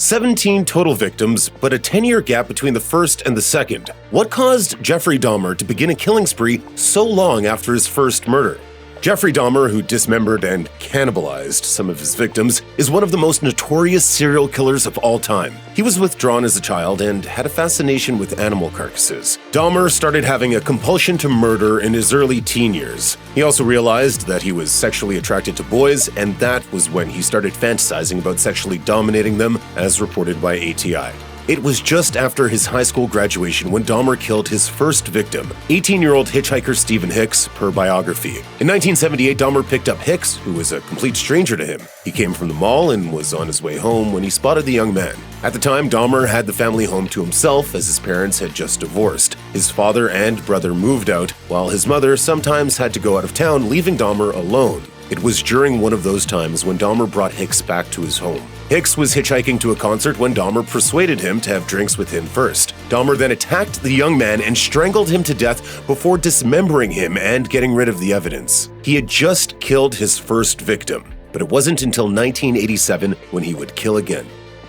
17 total victims, but a 10-year gap between the first and the second. What caused Jeffrey Dahmer to begin a killing spree so long after his first murder? Jeffrey Dahmer, who dismembered and cannibalized some of his victims, is one of the most notorious serial killers of all time. He was withdrawn as a child and had a fascination with animal carcasses. Dahmer started having a compulsion to murder in his early teen years. He also realized that he was sexually attracted to boys, and that was when he started fantasizing about sexually dominating them, as reported by ATI. It was just after his high school graduation when Dahmer killed his first victim, 18-year-old hitchhiker Stephen Hicks, per biography. In 1978, Dahmer picked up Hicks, who was a complete stranger to him. He came from the mall and was on his way home when he spotted the young man. At the time, Dahmer had the family home to himself as his parents had just divorced. His father and brother moved out, while his mother sometimes had to go out of town, leaving Dahmer alone. It was during one of those times when Dahmer brought Hicks back to his home. Hicks was hitchhiking to a concert when Dahmer persuaded him to have drinks with him first. Dahmer then attacked the young man and strangled him to death before dismembering him and getting rid of the evidence. He had just killed his first victim, but it wasn't until 1987 when he would kill again.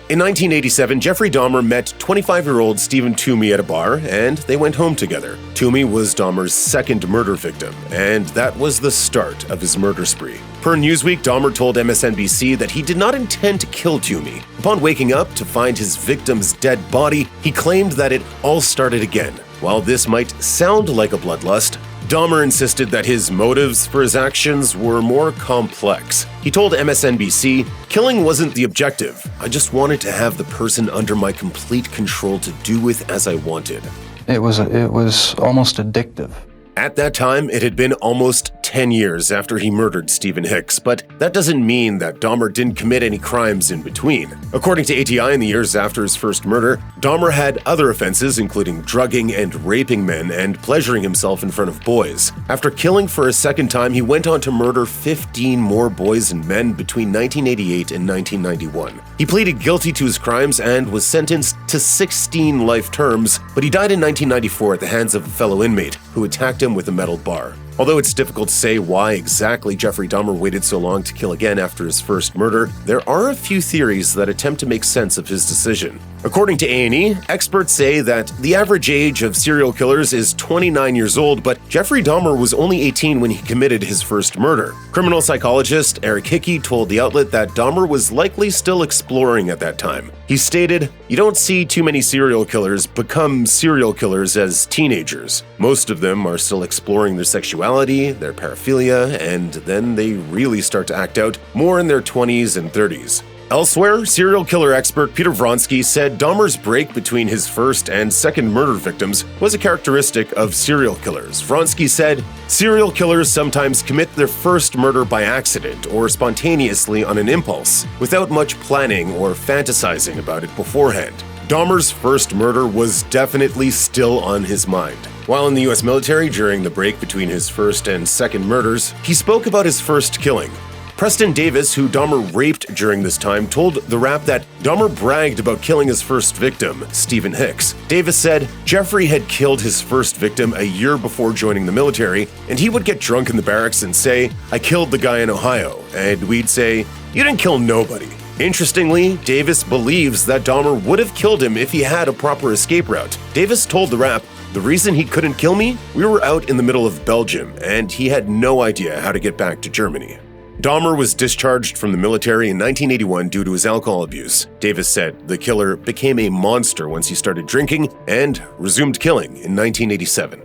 In 1987, Jeffrey Dahmer met 25-year-old Stephen Toomey at a bar, and they went home together. Toomey was Dahmer's second murder victim, and that was the start of his murder spree. Per Newsweek, Dahmer told MSNBC that he did not intend to kill Toomey. Upon waking up to find his victim's dead body, he claimed that it all started again. While this might sound like a bloodlust, Dahmer insisted that his motives for his actions were more complex. He told MSNBC, "Killing wasn't the objective. I just wanted to have the person under my complete control to do with as I wanted." It was almost addictive. At that time, it had been almost 10 years after he murdered Stephen Hicks, but that doesn't mean that Dahmer didn't commit any crimes in between. According to ATI, in the years after his first murder, Dahmer had other offenses, including drugging and raping men and pleasuring himself in front of boys. After killing for a second time, he went on to murder 15 more boys and men between 1988 and 1991. He pleaded guilty to his crimes and was sentenced to 16 life terms, but he died in 1994 at the hands of a fellow inmate who attacked him with a metal bar. Although it's difficult to say why exactly Jeffrey Dahmer waited so long to kill again after his first murder, there are a few theories that attempt to make sense of his decision. According to A&E, experts say that the average age of serial killers is 29 years old, but Jeffrey Dahmer was only 18 when he committed his first murder. Criminal psychologist Eric Hickey told the outlet that Dahmer was likely still exploring at that time. He stated, "You don't see too many serial killers become serial killers as teenagers. Most of them are still exploring their sexuality, their paraphilia, and then they really start to act out more in their 20s and 30s. Elsewhere, serial killer expert Peter Vronsky said Dahmer's break between his first and second murder victims was a characteristic of serial killers. Vronsky said, "Serial killers sometimes commit their first murder by accident or spontaneously on an impulse, without much planning or fantasizing about it beforehand." Dahmer's first murder was definitely still on his mind. While in the US military during the break between his first and second murders, he spoke about his first killing. Preston Davis, who Dahmer raped during this time, told The Wrap that Dahmer bragged about killing his first victim, Stephen Hicks. Davis said Jeffrey had killed his first victim a year before joining the military, and he would get drunk in the barracks and say, "I killed the guy in Ohio," and we'd say, "You didn't kill nobody." Interestingly, Davis believes that Dahmer would have killed him if he had a proper escape route. Davis told The Wrap, "The reason he couldn't kill me? We were out in the middle of Belgium, and he had no idea how to get back to Germany." Dahmer was discharged from the military in 1981 due to his alcohol abuse. Davis said the killer became a monster once he started drinking and resumed killing in 1987.